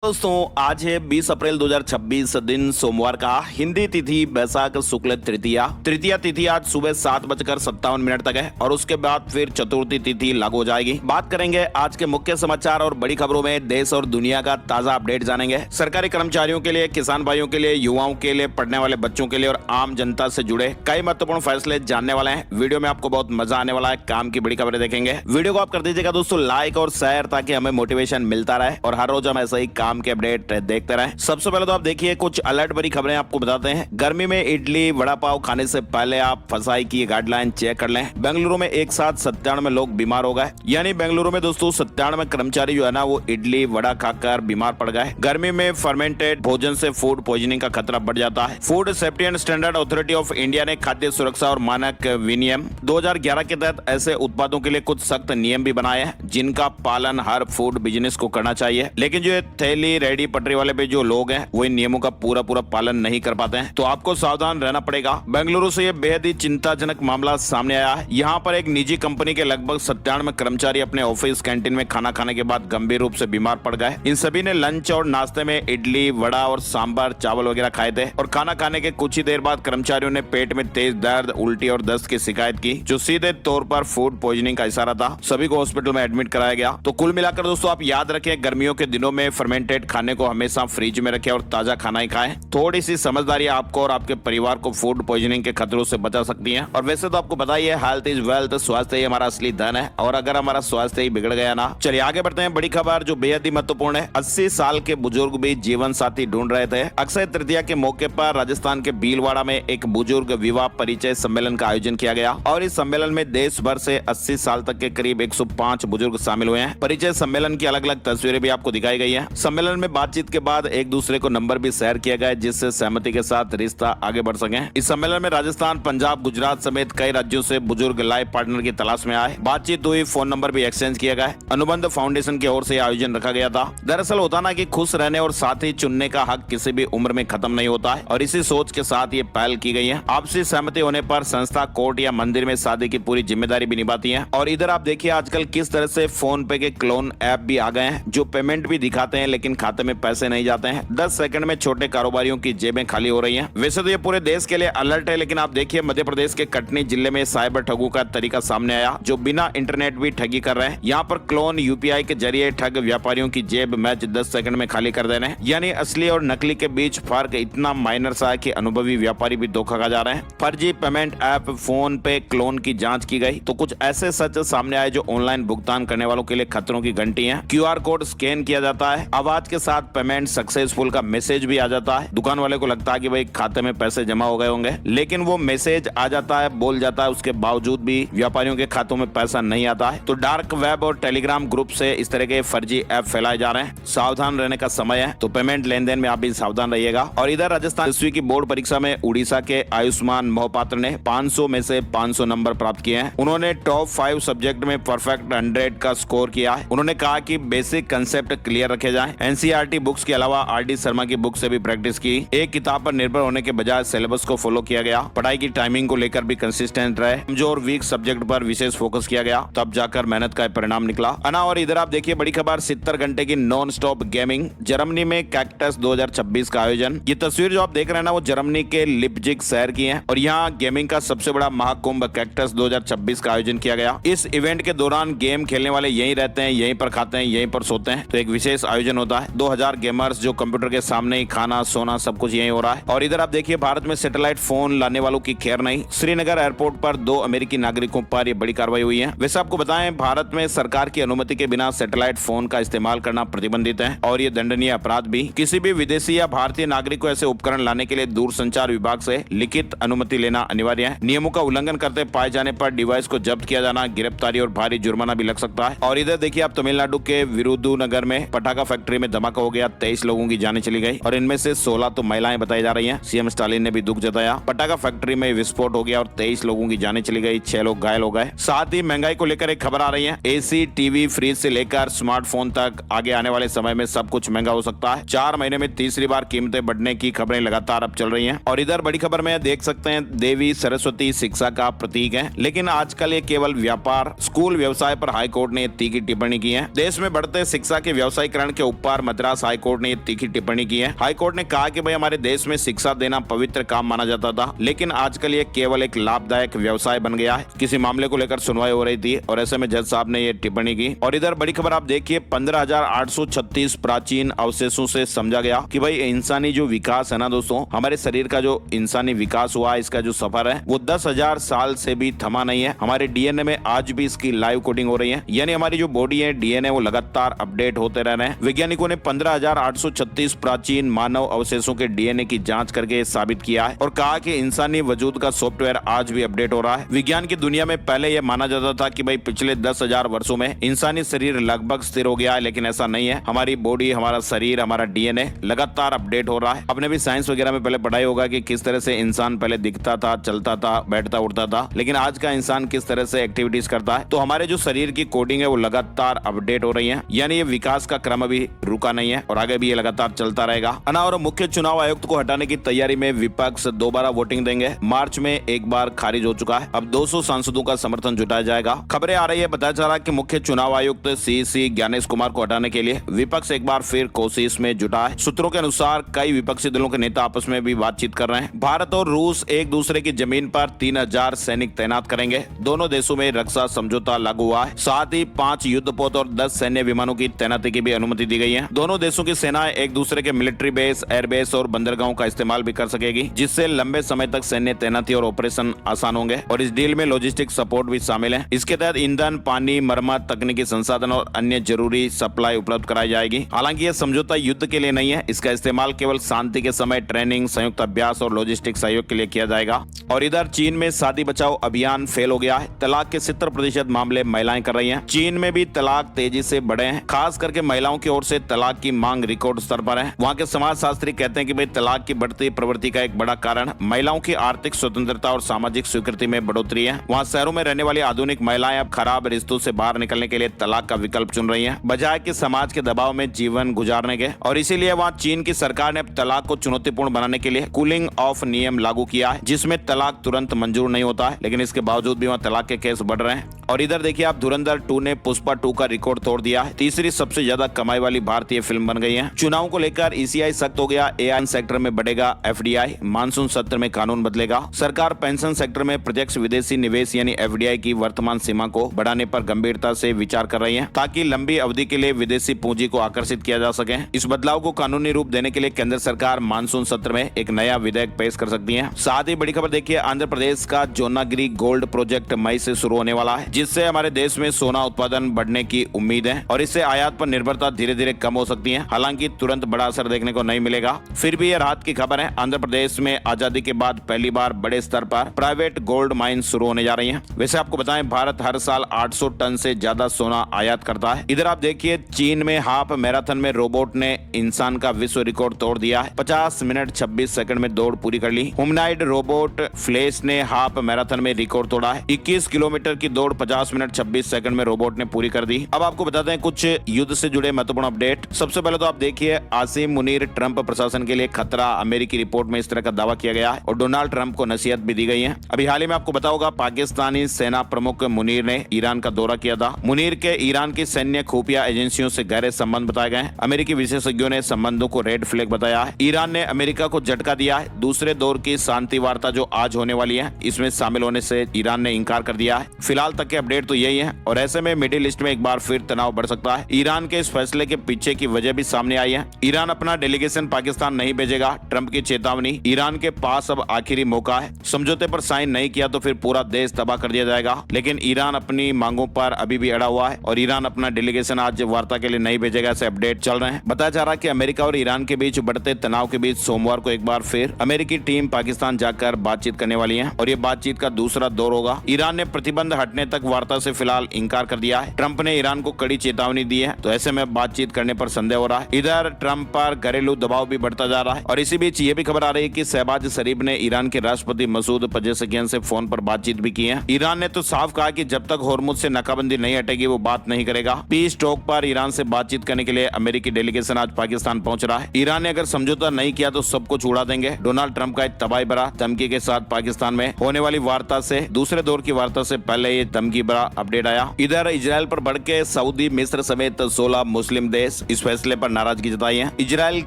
दोस्तों आज है 20 अप्रैल 2026 दिन सोमवार का हिंदी तिथि बैसाख शुक्ल तृतीया तिथि आज सुबह 7:57 तक है और उसके बाद फिर चतुर्थी तिथि लागू हो जाएगी। बात करेंगे आज के मुख्य समाचार और बड़ी खबरों में देश और दुनिया का ताजा अपडेट जानेंगे। सरकारी कर्मचारियों के लिए, किसान भाइयों के लिए, युवाओं के लिए, पढ़ने वाले बच्चों के लिए और आम जनता से जुड़े कई महत्वपूर्ण फैसले जानने वाले हैं। वीडियो में आपको बहुत मजा आने वाला है, काम की बड़ी खबरें देखेंगे। वीडियो को आप कर दीजिएगा दोस्तों लाइक और शेयर ताकि हमें मोटिवेशन मिलता रहे और हर रोज हम ऐसा ही काम के अपडेट देखते रहें। सबसे पहले तो आप देखिए कुछ अलर्ट भरी खबरें आपको बताते हैं। गर्मी में इडली वड़ा पाव खाने से पहले आप फसाई की गाइडलाइन चेक कर लें। बेंगलुरु में एक साथ 97 लोग बीमार हो गए, यानी बेंगलुरु में दोस्तों 97 कर्मचारी जो है ना वो इडली वड़ा खाकर बीमार पड़ गए। गर्मी में फर्मेंटेड भोजन से फूड पॉइजनिंग का खतरा बढ़ जाता है। Food safety and standard authority of India ने खाद्य सुरक्षा और मानक विनियम 2011 के तहत ऐसे उत्पादों के लिए कुछ सख्त नियम भी बनाए हैं जिनका पालन हर फूड बिजनेस को करना चाहिए। लेकिन जो थैली रेडी पटरी वाले पे जो लोग हैं वो इन नियमों का पूरा पालन नहीं कर पाते हैं, तो आपको सावधान रहना पड़ेगा। बेंगलुरु से ये बेहद ही चिंताजनक मामला सामने आया है। यहाँ पर एक निजी कंपनी के लगभग 97 कर्मचारी अपने ऑफिस कैंटीन में खाना खाने के बाद गंभीर रूप से बीमार पड़ गए। इन सभी ने लंच और नाश्ते में इडली वड़ा और सांभर चावल वगैरह खाए थे और खाना खाने के कुछ ही देर बाद कर्मचारियों ने पेट में तेज दर्द, उल्टी और दस्त की शिकायत की, जो सीधे तौर पर फूड पॉइजनिंग का इशारा था। सभी को हॉस्पिटल में एडमिट कराया गया। तो कुल मिलाकर दोस्तों आप याद रखें, गर्मियों के दिनों में फर्मेंटेड खाने को हमेशा फ्रिज में रखें और ताजा खाना ही खाएं। थोड़ी सी समझदारी आपको और आपके परिवार को फूड पॉइजनिंग के खतरों से बचा सकती है। और वैसे तो आपको पता ही है, हेल्थ इज वेल्थ, स्वास्थ्य ही हमारा असली धन है और अगर हमारा स्वास्थ्य ही बिगड़ गया ना। चलिए आगे बढ़ते हैं। बड़ी खबर जो बेहद ही महत्वपूर्ण है, 80 साल के बुजुर्ग भी जीवन साथी ढूंढ रहे थे। अक्षय तृतीया के मौके पर राजस्थान के भीलवाड़ा में एक बुजुर्ग विवाह परिचय सम्मेलन का आयोजन किया गया और इस सम्मेलन में देश भर से 80 साल तक के करीब 105 बुजुर्ग शामिल हुए हैं। परिचय सम्मेलन की अलग अलग तस्वीरें भी आपको दिखाई गई है। सम्मेलन में बातचीत के बाद एक दूसरे को नंबर भी शेयर किया गया जिससे सहमति के साथ रिश्ता आगे बढ़ सके। इस सम्मेलन में राजस्थान, पंजाब, गुजरात समेत कई राज्यों से बुजुर्ग लाइफ पार्टनर की तलाश में आए। बातचीत हुई, फोन नंबर भी एक्सचेंज किया गया। अनुबंध फाउंडेशन की ओर से आयोजन रखा गया था। दरअसल होता ना कि खुश रहने और साथी चुनने का हक किसी भी उम्र में खत्म नहीं होता है और इसी सोच के साथ ये पहल की गई है। आपसी सहमति होने पर संस्था कोर्ट या मंदिर में शादी की पूरी जिम्मेदारी भी निभाती है। और इधर आप देखिए आजकल किस तरह से फोन पे के क्लोन ऐप भी आ गए हैं जो पेमेंट भी दिखाते हैं लेकिन खाते में पैसे नहीं जाते हैं। 10 सेकंड में छोटे कारोबारियों की जेबें खाली हो रही हैं। वैसे तो ये पूरे देश के लिए अलर्ट है, लेकिन आप देखिए मध्य प्रदेश के कटनी जिले में साइबर ठगों का तरीका सामने आया जो बिना इंटरनेट भी ठगी कर रहे हैं। यहाँ पर क्लोन यूपीआई के जरिए ठग व्यापारियों की जेब मैच 10 सेकंड में खाली कर दे रहे हैं। यानी असली और नकली के बीच फर्क इतना माइनर सा है कि अनुभवी व्यापारी भी धोखा खा जा रहे हैं। फर्जी पेमेंट ऐप फोन पे क्लोन की जांच की गई तो कुछ ऐसे सच सामने आए जो ऑनलाइन भुगतान करने वालों के लिए खतरों की घंटी है। QR कोड स्कैन किया जाता है, आवाज के साथ पेमेंट सक्सेसफुल का मैसेज भी आ जाता है। दुकान वाले को लगता है कि भाई खाते में पैसे जमा हो गए होंगे, लेकिन वो मैसेज आ जाता है, बोल जाता है, उसके बावजूद भी व्यापारियों के खातों में पैसा नहीं आता है। तो डार्क वेब और टेलीग्राम ग्रुप से इस तरह के फर्जी ऐप फैलाए जा रहे हैं। सावधान रहने का समय है, तो पेमेंट लेन देन में आप भी सावधान रहिएगा। और इधर राजस्थान 10वीं की बोर्ड परीक्षा में उड़ीसा के आयुष्मान मोहपात्र ने 500 में से 500 नंबर प्राप्त किए हैं। उन्होंने टॉप 5 सब्जेक्ट में परफेक्ट 100 का स्कोर किया है। उन्होंने कहा कि बेसिक कंसेप्ट क्लियर रखे जाएं। NCERT बुक्स के अलावा RD शर्मा की बुक से भी प्रैक्टिस की। एक किताब पर निर्भर होने के बजाय सिलेबस को फॉलो किया गया। पढ़ाई की टाइमिंग को लेकर भी कंसिस्टेंट रहे। कमजोर वीक सब्जेक्ट पर विशेष फोकस किया गया, तब जाकर मेहनत का परिणाम निकला। और इधर आप देखिए बड़ी खबर, 70 घंटे की नॉन स्टॉप गेमिंग। जर्मनी में कैक्टस 2026 का आयोजन। ये तस्वीर जो आप देख रहे हैं ना वो जर्मनी के लिप्जिग शहर की है और यहाँ गेमिंग का सबसे बड़ा महाकुंभ कैक्टस 2026 का आयोजन किया गया। इस इवेंट के दौरान गेम खेलने वाले यहीं रहते हैं, यहीं पर खाते हैं, यहीं पर सोते हैं। तो एक विशेष आयोजन होता है। 2000 गेमर्स जो कंप्यूटर के सामने ही खाना सोना सब कुछ यहीं हो रहा है। और इधर आप देखिए भारत में सैटेलाइट फोन लाने वालों की खैर नहीं। श्रीनगर एयरपोर्ट पर 2 अमेरिकी नागरिकों पर यह बड़ी कार्रवाई हुई है। वैसे आपको बताएं भारत में सरकार की अनुमति के बिना सैटेलाइट फोन का इस्तेमाल करना प्रतिबंधित है और ये दंडनीय अपराध भी। किसी भी विदेशी या भारतीय नागरिक को ऐसे उपकरण लाने के लिए दूरसंचार विभाग से लिखित अनुमति लेना अनिवार्य है। नियमों का उल्लंघन करते पाए जाने पर डिवाइस को जब्त किया जाना, गिरफ्तारी और भारी जुर्माना भी लग सकता है। और इधर देखिए आप तमिलनाडु के विरुधुनगर में पटाखा फैक्ट्री में धमाका हो गया, 23 लोगों की जानें चली गई और इनमें से 16 तो महिलाएं बताई जा रही हैं। सीएम स्टालिन ने भी दुख जताया। पटाखा फैक्ट्री में विस्फोट हो गया और 23 लोगों की जानें चली गई, 6 लोग घायल हो गए। साथ ही महंगाई को लेकर एक खबर आ रही है। AC, टीवी, फ्रिज से लेकर स्मार्टफोन तक आगे आने वाले समय में सब कुछ महंगा हो सकता है। 4 महीने में तीसरी बार कीमतें बढ़ने की खबरें लगातार अब चल रही हैं। और इधर बड़ी खबर में देख सकते हैं देवी सरस्वती शिक्षा का प्रतीक है, लेकिन आजकल ये केवल व्यापार, स्कूल, व्यवसाय पर हाईकोर्ट ने तीखी टिप्पणी की है। देश में बढ़ते शिक्षा के व्यवसायीकरण के ऊपर बार मद्रास हाईकोर्ट ने ये तीखी टिप्पणी की है। हाईकोर्ट ने कहा कि भाई हमारे देश में शिक्षा देना पवित्र काम माना जाता था, लेकिन आजकल ये केवल एक लाभदायक व्यवसाय बन गया है। किसी मामले को लेकर सुनवाई हो रही थी और ऐसे में जज साहब ने ये टिप्पणी की। और इधर बड़ी खबर आप देखिए, 15,836 प्राचीन अवशेषों से समझा गया कि भाई इंसानी जो विकास है ना दोस्तों, हमारे शरीर का जो इंसानी विकास हुआ, इसका जो सफर है वो 10,000 साल से भी थमा नहीं है। हमारे डीएनए में आज भी इसकी लाइव कोडिंग हो रही है, यानी हमारी जो बॉडी है, डीएनए वो लगातार अपडेट होते रह रहे हैं। वैज्ञानिकों ने 15,836 प्राचीन मानव अवशेषों के डीएनए की जांच करके साबित किया है और कहा कि इंसानी वजूद का सॉफ्टवेयर आज भी अपडेट हो रहा है। विज्ञान की दुनिया में पहले यह माना जाता था कि भाई पिछले 10,000 वर्षों में इंसानी शरीर लगभग स्थिर हो गया है, लेकिन ऐसा नहीं है। हमारी बॉडी, हमारा शरीर, हमारा डीएनए लगातार अपडेट हो रहा है। आपने भी साइंस वगैरह में पहले पढ़ाई होगा कि किस तरह से इंसान पहले दिखता था, चलता था, बैठता उठता था, लेकिन आज का इंसान किस तरह से एक्टिविटीज करता है। तो हमारे जो शरीर की कोडिंग है वो लगातार अपडेट हो रही है, यानी ये विकास का क्रम अभी रुका नहीं है और आगे भी ये लगातार चलता रहेगा। और मुख्य चुनाव आयुक्त को हटाने की तैयारी में विपक्ष दोबारा वोटिंग देंगे। मार्च में एक बार खारिज हो चुका है, अब 200 सांसदों का समर्थन जुटाया जाएगा। खबरें आ रही है, बताया जा रहा है कि मुख्य चुनाव आयुक्त सीसी ज्ञानेश कुमार को हटाने के लिए विपक्ष एक बार फिर कोशिश में जुटा है। सूत्रों के अनुसार कई विपक्षी दलों के नेता आपस में भी बातचीत कर रहे हैं। भारत और रूस एक दूसरे की जमीन पर 3,000 सैनिक तैनात करेंगे। दोनों देशों में रक्षा समझौता लागू हुआ है। साथ ही 5 युद्धपोत और 10 सैन्य विमानों की तैनाती की भी अनुमति दी गई है। दोनों देशों की सेनाएं एक दूसरे के मिलिट्री बेस, एयरबेस और बंदरगाहों का इस्तेमाल भी कर सकेगी, जिससे लंबे समय तक सैन्य तैनाती और ऑपरेशन आसान होंगे। और इस डील में लॉजिस्टिक सपोर्ट भी शामिल है। इसके तहत ईंधन, पानी, मरम्मत, तकनीकी संसाधन और अन्य जरूरी सप्लाई उपलब्ध कराई जाएगी। हालांकि यह समझौता युद्ध के लिए नहीं है, इसका इस्तेमाल केवल शांति के समय ट्रेनिंग, संयुक्त अभ्यास और लॉजिस्टिक सहयोग के लिए किया जाएगा। और इधर चीन में शादी बचाओ अभियान फेल हो गया है। तलाक के 70% मामले महिलाएं कर रही हैं। चीन में भी तलाक तेजी से बढ़े हैं, खास करके महिलाओं की ओर से तलाक की मांग रिकॉर्ड स्तर पर है। वहाँ के समाजशास्त्री कहते हैं कि भाई तलाक की बढ़ती प्रवृत्ति का एक बड़ा कारण महिलाओं की आर्थिक स्वतंत्रता और सामाजिक स्वीकृति में बढ़ोतरी है। वहाँ शहरों में रहने वाली आधुनिक महिलाएं अब खराब रिश्तों से बाहर निकलने के लिए तलाक का विकल्प चुन रही हैं, बजाय कि समाज के दबाव में जीवन गुजारने के। और इसीलिए वहाँ चीन की सरकार ने अब तलाक को चुनौतीपूर्ण बनाने के लिए कूलिंग ऑफ नियम लागू किया है, जिसमें तलाक तुरंत मंजूर नहीं होता है, लेकिन इसके बावजूद भी वहाँ तलाक के केस बढ़ रहे हैं। और इधर देखिए आप, धुरंधर 2 ने पुष्पा 2 का रिकॉर्ड तोड़ दिया है। तीसरी सबसे ज्यादा कमाई वाली भारतीय फिल्म बन गई है। चुनाव को लेकर ईसीआई सख्त हो गया। एआई सेक्टर में बढ़ेगा एफडीआई, मानसून सत्र में कानून बदलेगा। सरकार पेंशन सेक्टर में प्रत्यक्ष विदेशी निवेश यानी एफडीआई की वर्तमान सीमा को बढ़ाने पर गंभीरता से विचार कर रही है, ताकि लंबी अवधि के लिए विदेशी पूंजी को आकर्षित किया जा सके। इस बदलाव को कानूनी रूप देने के लिए केंद्र सरकार मानसून सत्र में एक नया विधेयक पेश कर सकती है। साथ ही बड़ी खबर देखिए, आंध्र प्रदेश का जोनागिरी गोल्ड प्रोजेक्ट मई से शुरू होने वाला है, जिससे हमारे देश में सोना उत्पादन बढ़ने की उम्मीद है और इससे आयात पर निर्भरता धीरे धीरे कम हो सकती है। हालांकि तुरंत बड़ा असर देखने को नहीं मिलेगा, फिर भी यह राहत की खबर है। आंध्र प्रदेश में आजादी के बाद पहली बार बड़े स्तर पर प्राइवेट गोल्ड माइन शुरू होने जा रही हैं। वैसे आपको बताएं, भारत हर साल 800 टन से ज्यादा सोना आयात करता है। इधर आप देखिए, चीन में हाफ मैराथन में रोबोट ने इंसान का विश्व रिकॉर्ड तोड़ दिया है। 50 मिनट 26 सेकंड में दौड़ पूरी कर ली। ह्यूमनॉइड रोबोट फ्लैश ने हाफ मैराथन में रिकॉर्ड तोड़ा है। 21 किलोमीटर की दौड़ 50 मिनट 26 सेकंड में रोबोट ने पूरी कर दी। अब आपको बताते हैं कुछ युद्ध से जुड़े महत्वपूर्ण अपडेट। सबसे पहले तो आप देखिए, आसिम मुनीर ट्रंप प्रशासन के लिए खतरा, अमेरिकी रिपोर्ट में इस तरह का दावा किया गया है और डोनाल्ड ट्रंप को नसीहत भी दी गई है। अभी हाल ही में आपको पता होगा, पाकिस्तानी सेना प्रमुख मुनीर ने ईरान का दौरा किया था। मुनीर के ईरान की सैन्य खुफिया एजेंसियों से गहरे संबंध बताए गए। अमेरिकी विशेषज्ञों ने संबंधों को रेड फ्लैग बताया है। ईरान ने अमेरिका को झटका दिया है। दूसरे दौर की शांति वार्ता जो आज होने वाली है, इसमें शामिल होने से ईरान ने इंकार कर दिया है। फिलहाल तक के अपडेट तो यही है और ऐसे में मिडिल ईस्ट में एक बार फिर तनाव बढ़ सकता है। ईरान के इस फैसले के पीछे की वजह भी सामने आई है। ईरान अपना डेलीगेशन पाकिस्तान नहीं भेजेगा, ट्रंप की चेतावनी। ईरान के पास अब आखिरी मौका है। समझौते पर साइन नहीं किया तो फिर पूरा देश तबाह कर दिया जाएगा, लेकिन ईरान अपनी मांगों पर अभी भी अड़ा हुआ है और ईरान अपना डेलीगेशन आज वार्ता के लिए नहीं भेजेगा, ऐसे अपडेट चल रहे हैं। बताया जा रहा है कि अमेरिका और ईरान के बीच बढ़ते तनाव के बीच सोमवार को एक बार फिर अमेरिकी टीम पाकिस्तान जाकर बातचीत करने वाली है और ये बातचीत का दूसरा दौर होगा। ईरान ने प्रतिबंध हटने तक वार्ता से फिलहाल इंकार कर दिया है। ट्रंप ने ईरान को कड़ी चेतावनी दी है, तो ऐसे में बातचीत करने पर संदेह हो रहा है। इधर ट्रंप पर घरेलू दबाव भी बढ़ता जा रहा है और इसी बीच ये भी खबर आ रही है कि शहबाज शरीफ ने ईरान के राष्ट्रपति मसूद पजेशकियान से फोन पर बातचीत भी की है। ईरान ने तो साफ कहा कि जब तक होर्मुज से नाकाबंदी नहीं हटेगी वो बात नहीं करेगा। पीस टॉक पर ईरान से बातचीत करने के लिए अमेरिकी डेलीगेशन आज पाकिस्तान पहुंच रहा है। ईरान ने अगर समझौता नहीं किया तो सब कुछ उड़ा देंगे। डोनाल्ड ट्रंप का एक तबाही भरा धमकी के साथ पाकिस्तान में होने वाली वार्ता से, दूसरे दौर की वार्ता से पहले ये धमकी भरा अपडेट आया। इधर इजरायल पर बढ़ के सऊदी, मिस्र समेत 16 मुस्लिम देश इस फैसले पर नाराजगी जताई है। इजराइल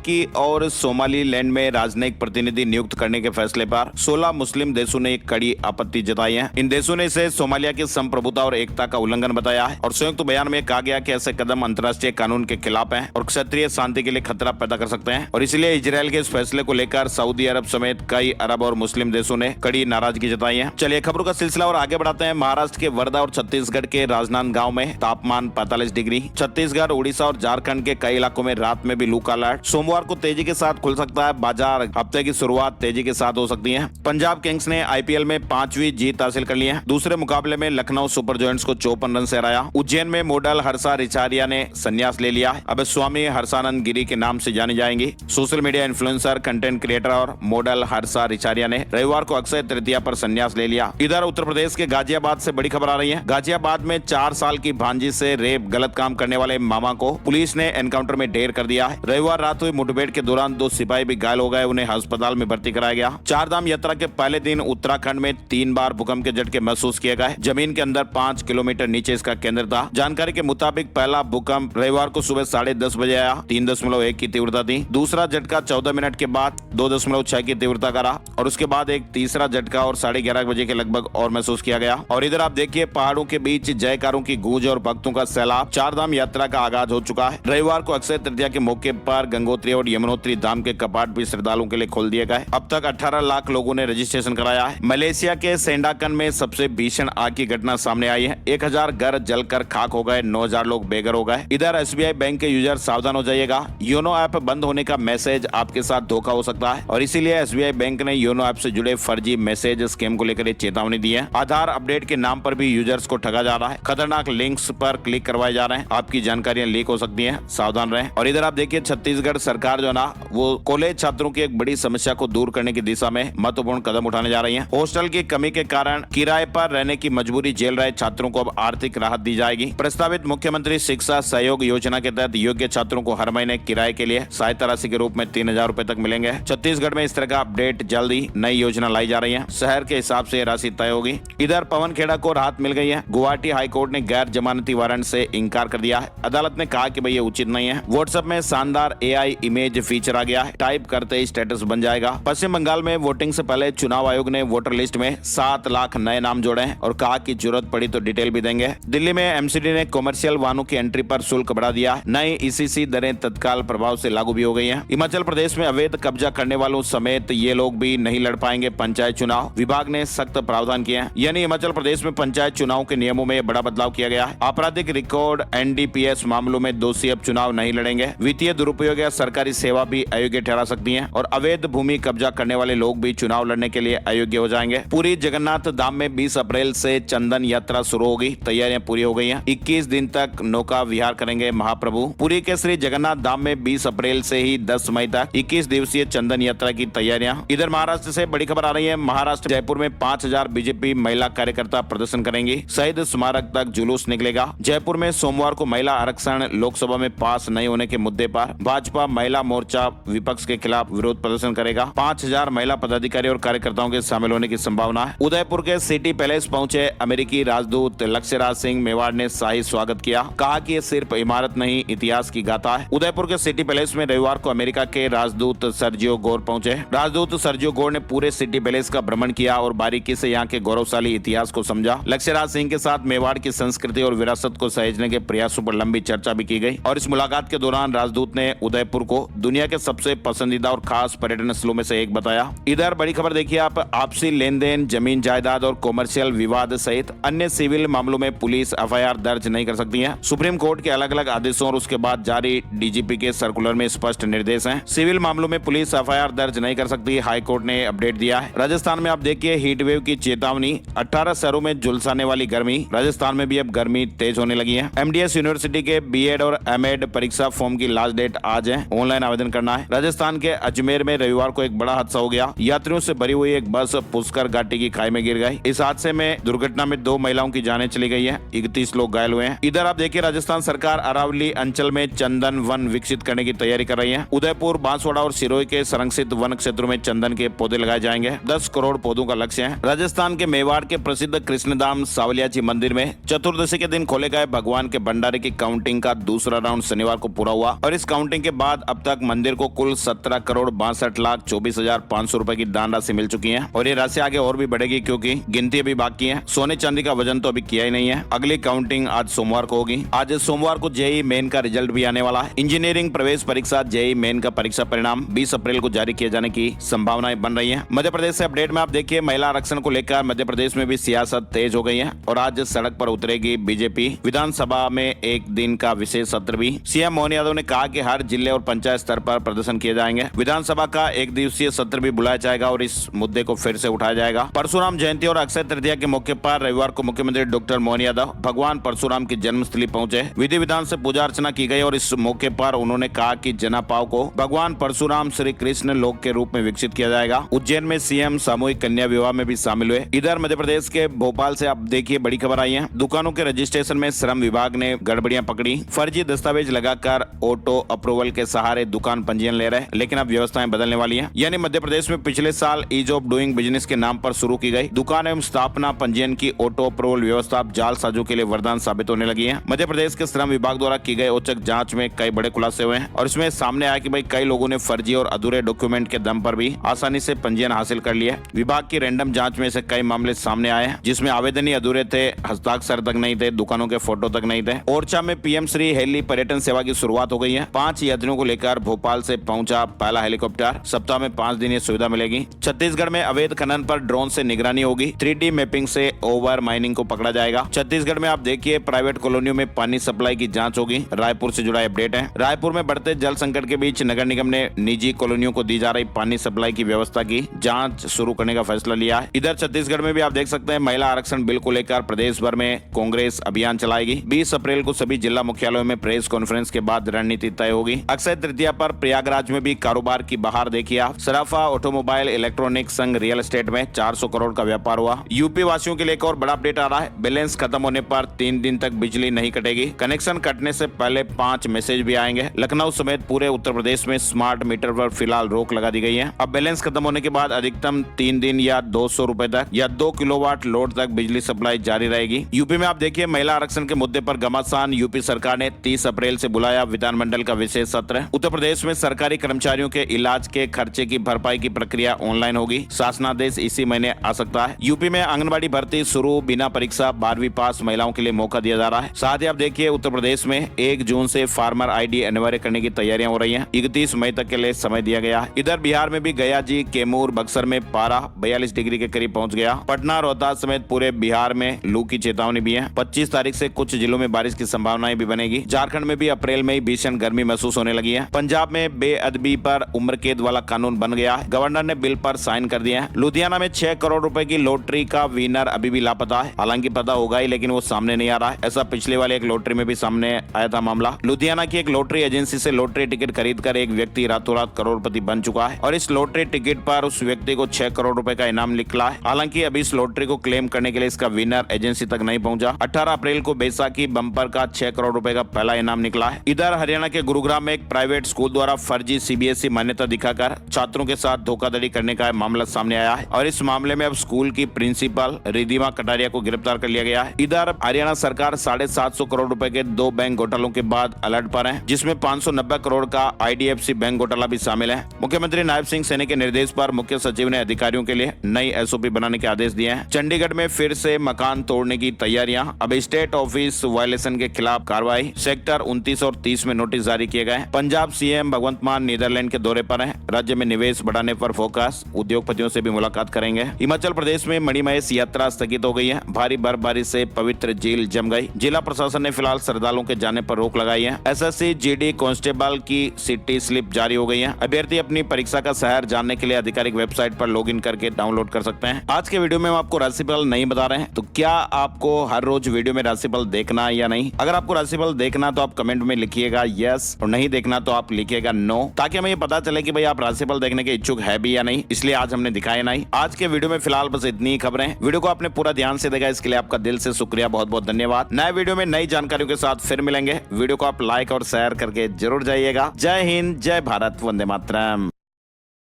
की और सोमालीलैंड में राजनयिक प्रतिनिधि नियुक्त करने के फैसले पर 16 मुस्लिम देशों ने कड़ी आपत्ति जताई है। इन देशों ने इसे सोमालिया की संप्रभुता और एकता का उल्लंघन बताया है और संयुक्त बयान में कहा गया कि ऐसे कदम अंतर्राष्ट्रीय कानून के खिलाफ हैं और क्षेत्रीय शांति के लिए खतरा पैदा कर सकते हैं और इसलिए इजराइल के इस फैसले को लेकर सऊदी अरब समेत कई अरब और मुस्लिम देशों ने कड़ी नाराजगी जताई है। चलिए खबरों का सिलसिला और आगे बढ़ाते हैं। महाराष्ट्र के वर्धा और छत्तीसगढ़ के राजनांदगांव में तापमान 45 डिग्री। छत्तीसगढ़, उड़ीसा और झारखंड के कई इलाकों में रात में भी लू का अलर्ट। सोमवार को तेजी के साथ खुल सकता है बाजार। हफ्ते की शुरुआत तेजी के साथ हो सकती है। पंजाब किंग्स ने आईपीएल में 5वीं जीत हासिल कर ली है। दूसरे मुकाबले में लखनऊ सुपर जॉयंट्स को 54 रन से हराया। उज्जैन में मॉडल हर्षा रिचारिया ने संन्यास ले लिया। अब स्वामी हर्षानंद गिरी के नाम से जानी जाएंगी। Social media influencer, content creator और मॉडल हर्षा रिचारिया ने रविवार को अक्षय तृतीया पर संन्यास ले लिया। इधर उत्तर प्रदेश के गाजियाबाद से बड़ी खबर आ रही है। गाजियाबाद में 4 साल की भांजी से रेप गलत काम करने वाले मामा को पुलिस ने एनकाउंटर में ढेर कर दिया है। रविवार रात हुई मुठभेड़ के दौरान 2 सिपाही भी घायल हो गए। उन्हें अस्पताल में भर्ती कराया गया। चारधाम यात्रा के पहले दिन उत्तराखंड में 3 बार भूकंप के झटके महसूस किए गए। जमीन के अंदर 5 किलोमीटर नीचे इसका केंद्र था। जानकारी के मुताबिक पहला भूकंप रविवार को सुबह 10:30 बजे आया। 3.1 की तीव्रता थी। दूसरा झटका 14 मिनट के बाद 2.6 की तीव्रता का रहा और उसके बाद एक तीसरा झटका और 11:30 बजे के लगभग और महसूस किया गया। और इधर आप देखिए पहाड़ों के बीच जयकारों की गूंज और भक्तों का सैलाब। चारधाम यात्रा का आगाज हो चुका है। रविवार को अक्षय तृतीया के मौके पर गंगोत्री और यमुनोत्री धाम के कपाट भी श्रद्धालुओं के लिए खोल दिए गए। अब तक 18 लाख लोगों ने रजिस्ट्रेशन कराया है। मलेशिया के सेंडाकन में सबसे भीषण आग की घटना सामने आई है। 1000 घर जलकर खाक हो गए। 9000 लोग बेघर हो गए। इधर एसबीआई बैंक के यूजर सावधान हो जाइएगा। योनो ऐप बंद होने का मैसेज आपके साथ धोखा हो सकता है और इसीलिए एसबीआई बैंक ने योनो ऐप से जुड़े फर्जी मैसेज स्कैम को लेकर चेतावनी दी है। आधार अपडेट के नाम पर भी यूजर्स को ठगा जा रहा है। खतरनाक लिंक्स पर क्लिक करवाए जा रहे हैं। आपकी जानकारियां लीक हो सकती हैं, सावधान रहें। और इधर आप देखिए छत्तीसगढ़ सरकार जो ना वो कॉलेज छात्रों की एक बड़ी समस्या को दूर करने की दिशा में महत्वपूर्ण कदम उठाने जा रही है। हॉस्टल की कमी के कारण किराए पर रहने की मजबूरी झेल रहे छात्रों को अब आर्थिक राहत दी जाएगी। प्रस्तावित मुख्यमंत्री शिक्षा सहयोग योजना के तहत योग्य छात्रों को हर महीने किराए के लिए सहायता राशि के रूप में 3000 रुपए तक मिलेंगे। छत्तीसगढ़ में इस तरह का अपडेट जल्दी नई योजना लाई जा रही है। शहर के हिसाब से राशि तय होगी। इधर पवन खेड़ा को राहत मिल गई है। गुवाहाटी हाईकोर्ट ने गैर जमानती वारंट से इंकार कर दिया है। अदालत ने कहा कि भाई ये उचित नहीं है। व्हाट्सएप में शानदार एआई इमेज फीचर आ गया है। टाइप करते ही स्टेटस बन जाएगा। पश्चिम बंगाल में वोटिंग से पहले चुनाव आयोग ने वोटर लिस्ट में 7 लाख नए नाम जोड़े हैं और कहा कि जरूरत पड़ी तो डिटेल भी देंगे। दिल्ली में एमसीडी ने कॉमर्शियल वाहनों की एंट्री पर शुल्क बढ़ा दिया। नई ईसीसी दरें तत्काल प्रभाव से लागू भी हो गई हैं। हिमाचल प्रदेश में अवैध कब्जा करने वालों समेत ये लोग भी नहीं लड़ पाएंगे पंचायत चुनाव। विभाग ने सख्त प्रावधान किए हैं। यानी हिमाचल प्रदेश में पंचायत चुनाव के नियमों में बड़ा बदलाव किया गया है। आपराधिक रिकॉर्ड एनडीपीएस मामलों में दोषी अब चुनाव नहीं लड़ेंगे। वित्तीय दुरुपयोग या सरकारी सेवा भी अयोग्य ठहरा सकती है और अवैध भूमि कब्जा करने वाले लोग भी चुनाव लड़ने के लिए अयोग्य हो जाएंगे। पूरी जगन्नाथ धाम में 20 अप्रैल से चंदन यात्रा शुरू होगी। तैयारियां पूरी हो गई हैं। 21 दिन तक नौका विहार करेंगे महाप्रभु। पुरी के श्री जगन्नाथ धाम में 20 अप्रैल से ही 10 मई तक 21 दिवसीय चंदन यात्रा की तैयारियां। इधर महाराष्ट्र से बड़ी खबर आ रही है। महाराष्ट्र जयपुर में 5000 बीजेपी महिला कार्यकर्ता प्रदर्शन करेंगी। शहीद स्मारक तक जुलूस निकलेगा। जयपुर में सोमवार को महिला आरक्षण लोकसभा में पास नहीं होने के मुद्दे पर भाजपा महिला मोर्चा विपक्ष के खिलाफ विरोध प्रदर्शन करेगा। 5000 महिला पदाधिकारी और कार्यकर्ताओं के शामिल होने की संभावना है। उदयपुर के सिटी पैलेस पहुंचे अमेरिकी राजदूत लक्ष्यराज सिंह मेवाड़ ने शाही स्वागत किया। कहा कि ये सिर्फ इमारत नहीं, इतिहास की गाथा है। उदयपुर के सिटी पैलेस में रविवार को अमेरिका के राजदूत सर्जियो गोर पहुंचे। राजदूत सर्जियो गोर ने पूरे सिटी पैलेस का भ्रमण किया और बारीकी से यहाँ के गौरवशाली इतिहास को समझा। लक्ष्यराज सिंह के साथ मेवाड़ की संस्कृति और विरासत को सहेजने के प्रयासों पर लंबी चर्चा भी की गई और इस मुलाकात के दौरान राजदूत ने उदयपुर को दुनिया के सबसे पसंदीदा और खास पर्यटन स्थलों में से एक बताया। इधर बड़ी खबर देखिए आप, आपसी लेन देन, जमीन जायदाद और कॉमर्शियल विवाद सहित अन्य सिविल मामलों में पुलिस एफआईआर दर्ज नहीं कर सकती है। सुप्रीम कोर्ट के अलग अलग आदेशों और उसके बाद जारी डीजीपी के सर्कुलर में स्पष्ट निर्देश हैं। सिविल मामलों में पुलिस एफआईआर दर्ज नहीं कर सकती। हाई कोर्ट ने अपडेट दिया है। राजस्थान में आप देखिए हीट वेव की चेतावनी। 18 शहरों में झुलसाने वाली गर्मी। राजस्थान में भी अब गर्मी तेज होने लगी है। एमडीएस यूनिवर्सिटी के बीएड और एमएड परीक्षा फॉर्म की लास्ट डेट आज है। ऑनलाइन आवेदन करना है। राजस्थान के अजमेर में रविवार को एक बड़ा हादसा हो गया। यात्रियों से भरी हुई एक बस पुष्कर घाटी की खाई में गिर गई। इस हादसे में दुर्घटना में 2 महिलाओं की जानें चली गई है। 31 लोग घायल हुए हैं। इधर आप देखिए राजस्थान सरकार अरावली अंचल में चंदन वन विकसित करने की तैयारी कर रही है। उदयपुर, बांसवाड़ा और सिरोही के संरक्षित वन क्षेत्रों में चंदन के पौधे लगाए जाएंगे। 10 करोड़ पौधों का लक्ष्य है। राजस्थान के मेवाड़ के प्रसिद्ध कृष्णधाम सावलिया जी मंदिर में चतुर्दशी के दिन खोले गए भगवान के भंडारे की काउंटिंग का दूसरा राउंड राउंड शनिवार को पूरा हुआ और इस काउंटिंग के बाद अब तक मंदिर को कुल 17,62,24,500 रुपए की दान राशि मिल चुकी है और ये राशि आगे और भी बढ़ेगी क्योंकि गिनती अभी बाकी है। सोने चांदी का वजन तो अभी किया ही नहीं है। अगली काउंटिंग आज सोमवार को होगी। आज सोमवार को जेईई मेन का रिजल्ट भी आने वाला है। इंजीनियरिंग प्रवेश परीक्षा जेईई मेन का परीक्षा परिणाम 20 अप्रैल को जारी किए जाने की संभावनाएं बन रही है। मध्य प्रदेश से अपडेट में आप देखिए, महिला आरक्षण को लेकर मध्य प्रदेश में भी सियासत तेज हो गई है और आज सड़क पर उतरेगी बीजेपी। विधानसभा में एक दिन का विशेष सत्र भी। सीएम मोहन यादव ने कहा कि हर जिले और पंचायत स्तर पर प्रदर्शन किए जाएंगे। विधानसभा का एक दिवसीय सत्र भी बुलाया जाएगा और इस मुद्दे को फिर से उठाया जाएगा। परशुराम जयंती और अक्षय तृतीया के मौके पर रविवार को मुख्यमंत्री डॉक्टर मोहन यादव भगवान परशुराम की जन्मस्थली पहुंचे। विधि विधान से पूजा अर्चना की गई और इस मौके पर उन्होंने कहा कि जनापाव को भगवान परशुराम श्री कृष्ण लोक के रूप में विकसित किया जाएगा। उज्जैन में सीएम सामूहिक कन्या विवाह में भी शामिल हुए। इधर मध्य प्रदेश के भोपाल से अब देखिए बड़ी खबर आई है। दुकानों के रजिस्ट्रेशन में श्रम विभाग ने गड़बड़ियां पकड़ी। फर्जी दस्तावेज लगाकर ऑटो अप्रूवल के सहारे दुकान पंजीयन ले रहे, लेकिन अब व्यवस्थाएं बदलने वाली हैं। यानी मध्य प्रदेश में पिछले साल ईज ऑफ डूइंग बिजनेस के नाम पर शुरू की गई दुकान एवं स्थापना पंजीयन की ऑटो अप्रूवल व्यवस्था अब जालसाजों के लिए वरदान साबित होने लगी है। मध्य प्रदेश के श्रम विभाग द्वारा की गई औचक जांच में कई बड़े खुलासे हुए हैं और इसमें सामने आया कि भाई कई लोगों ने फर्जी और अधूरे डॉक्यूमेंट के दम पर भी आसानी से पंजीयन हासिल कर लिया। विभाग की रैंडम जांच में से कई मामले सामने आए हैं जिसमें आवेदन ही अधूरे थे, हस्ताक्षर तक नहीं थे, दुकानों के फोटो तक नहीं थे। ओरछा में पीएम श्री हेली पर्यटन सेवा की शुरुआत हो गई है। 5 यात्रियों को लेकर भोपाल से पहुंचा पहला हेलीकॉप्टर। सप्ताह में 5 दिन ये सुविधा मिलेगी। छत्तीसगढ़ में अवैध खनन पर ड्रोन से निगरानी होगी। 3D मैपिंग से ओवर माइनिंग को पकड़ा जाएगा। छत्तीसगढ़ में आप देखिए प्राइवेट कॉलोनियों में पानी सप्लाई की जांच होगी। रायपुर से जुड़ा अपडेट है। रायपुर में बढ़ते जल संकट के बीच नगर निगम ने निजी कॉलोनियों को दी जा रही पानी सप्लाई की व्यवस्था की जांच शुरू करने का फैसला लिया है। इधर छत्तीसगढ़ में भी आप देख सकते हैं महिला आरक्षण बिल को लेकर प्रदेश भर में कांग्रेस अभियान चलाएगी। 20 अप्रैल को सभी जिला मुख्यालयों में प्रेस कॉन्फ्रेंस के बाद रणनीति तय होगी। अक्षय तृतीया पर प्रयागराज में भी कारोबार की बहार देखिए आप। सराफा ऑटोमोबाइल इलेक्ट्रॉनिक संघ रियल एस्टेट में 400 करोड़ का व्यापार हुआ। यूपी वासियों के लिए एक और बड़ा अपडेट आ रहा है। बैलेंस खत्म होने पर 3 दिन तक बिजली नहीं कटेगी। कनेक्शन कटने से पहले 5 मैसेज भी आएंगे। लखनऊ समेत पूरे उत्तर प्रदेश में स्मार्ट मीटर पर फिलहाल रोक लगा दी गई है। अब बैलेंस खत्म होने के बाद अधिकतम 3 दिन या 200 रुपए तक या 2 किलोवाट लोड तक बिजली सप्लाई जारी रहेगी। यूपी में आप देखिए महिला आरक्षण के मुद्दे पर घमासान। यूपी सरकार ने 30 अप्रैल से बुलाया विधानमंडल का विशेष सत्र। उत्तर प्रदेश में सरकारी कर्मचारियों के इलाज के खर्चे की भरपाई की प्रक्रिया ऑनलाइन होगी। शासनादेश इसी महीने आ सकता है। यूपी में आंगनबाड़ी भर्ती शुरू, बिना परीक्षा 12वीं पास महिलाओं के लिए मौका दिया जा रहा है। साथ ही आप देखिए उत्तर प्रदेश में 1 जून से फार्मर आईडी अनिवार्य करने की तैयारियां हो रही हैं। 31 मई तक के लिए समय दिया गया है। इधर बिहार में भी गया जी, कैमूर, बक्सर में पारा 42 डिग्री के करीब पहुंच गया। पटना, रोहतास समेत पूरे बिहार में लू की चेतावनी भी है। 25 तारीख से कुछ जिलों में बारिश की संभावनाएं भी बनेगी। झारखंड में भी अप्रैल में ही भीषण गर्मी महसूस होने लगी है। पंजाब में बेअदबी पर उम्र कैद वाला कानून बन गया है। गवर्नर ने बिल पर साइन कर दिया है। लुधियाना में 6 करोड़ रुपए की लॉटरी का विनर अभी भी लापता है। हालांकि पता होगा ही, लेकिन वो सामने नहीं आ रहा है। ऐसा पिछले वाले एक लॉटरी में भी सामने आया था मामला। लुधियाना की एक लॉटरी एजेंसी से लॉटरी टिकट खरीदकर एक व्यक्ति रातों रात करोड़पति बन चुका है और इस लॉटरी टिकट पर उस व्यक्ति को 6 करोड़ रुपए का इनाम निकला है। हालांकि अभी इस लॉटरी को क्लेम करने के लिए इसका विनर एजेंसी तक नहीं पहुंचा। 18 अप्रैल को बैसाखी बम्पर का 6 करोड़ रुपए का पहला इनाम निकला है। इधर हरियाणा के गुरुग्राम में एक प्राइवेट स्कूल द्वारा फर्जी सीबीएसई मान्यता दिखाकर छात्रों के साथ धोखाधड़ी करने का मामला सामने आया है और इस मामले में अब स्कूल की प्रिंसिपल रिधिमा कटारिया को गिरफ्तार कर लिया गया है। इधर हरियाणा सरकार 750 करोड़ रुपए के 2 बैंक घोटालों के बाद अलर्ट पर है, जिसमें 590 करोड़ का आईडीएफसी बैंक घोटाला भी शामिल है। मुख्यमंत्री नायब सिंह सैनी के निर्देश पर मुख्य सचिव ने अधिकारियों के लिए नई एसओपी बनाने के आदेश दिए हैं। चंडीगढ़ में फिर से मकान तोड़ने की तैयारियां। अब स्टेट ऑफिस वायलेशन के खिलाफ कार्रवाई। सेक्टर 29 और 30 में नोटिस जारी किए गए। पंजाब सीएम भगवंत मान नीदरलैंड के दौरे पर हैं। राज्य में निवेश बढ़ाने पर फोकस। उद्योगपतियों से भी मुलाकात करेंगे। हिमाचल प्रदेश में मणिमहेश यात्रा स्थगित हो गई है। भारी बर्फबारी से पवित्र झील जम गई। जिला प्रशासन ने फिलहाल श्रद्धालुओं के जाने पर रोक लगाई है। एसएससी जीडी कांस्टेबल की सिटी स्लिप जारी हो गई है। अभ्यर्थी अपनी परीक्षा का शहर जानने के लिए आधिकारिक वेबसाइट पर लॉगिन करके डाउनलोड कर सकते हैं। आज के वीडियो में हम आपको राशिफल नहीं बता रहे हैं, तो क्या आपको हर रोज वीडियो में राशिफल देखना है या नहीं? अगर आपको राशिफल देखना तो आप कमेंट में लिखिएगा यस, और नहीं देखना तो आप लिखिएगा नो, ताकि हमें ये पता चले कि भाई आप राशिफल देखने के इच्छुक है भी या नहीं। इसलिए आज हमने दिखाया नहीं। आज के वीडियो में फिलहाल बस इतनी ही खबरें। वीडियो को आपने पूरा ध्यान से देखा, इसके लिए आपका दिल से शुक्रिया, बहुत बहुत धन्यवाद। नए वीडियो में नई जानकारियों के साथ फिर मिलेंगे। वीडियो को आप लाइक और शेयर करके जरूर जाइएगा। जय हिंद, जय भारत, वंदे मातरम।